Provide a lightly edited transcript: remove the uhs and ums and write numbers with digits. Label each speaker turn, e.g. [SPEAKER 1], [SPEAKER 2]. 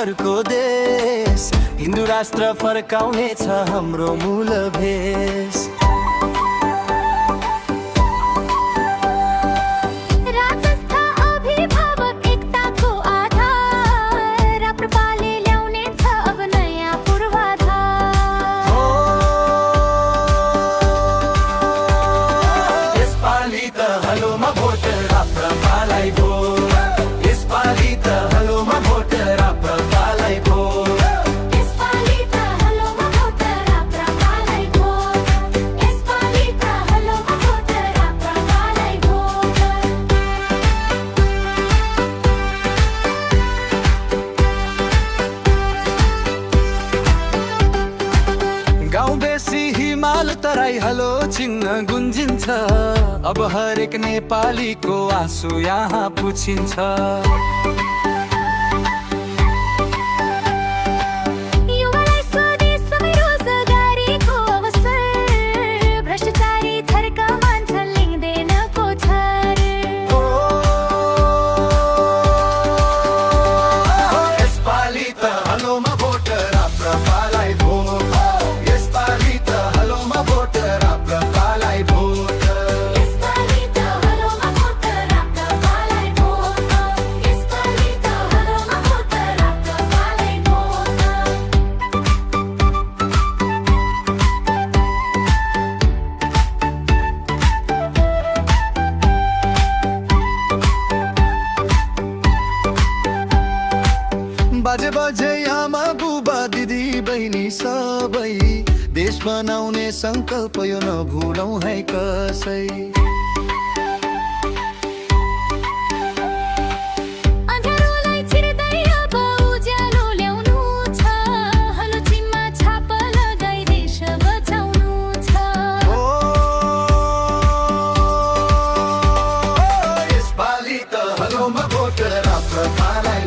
[SPEAKER 1] धर्महरूको देश हिन्दू राष्ट्र फर्काउने छ हाम्रो मूल भेष। हिमाल तराई हलो चिन्न गुन्जिन्छ, अब हरेक नेपालीको आँसु यहाँ पुछिन्छ। बाजे बाजे आमा बुबा दिदी बहिनी सबै देश बनाउने संकल्प यो नभुलौं है कसै।
[SPEAKER 2] अँध्यारोलाई छिर्दै अब उज्यालो ल्याउनु छ, हलो चिममा छाप लगाई देश बचाउनु छ।
[SPEAKER 1] यसपालि त हलोमा भोट राप्रपालाई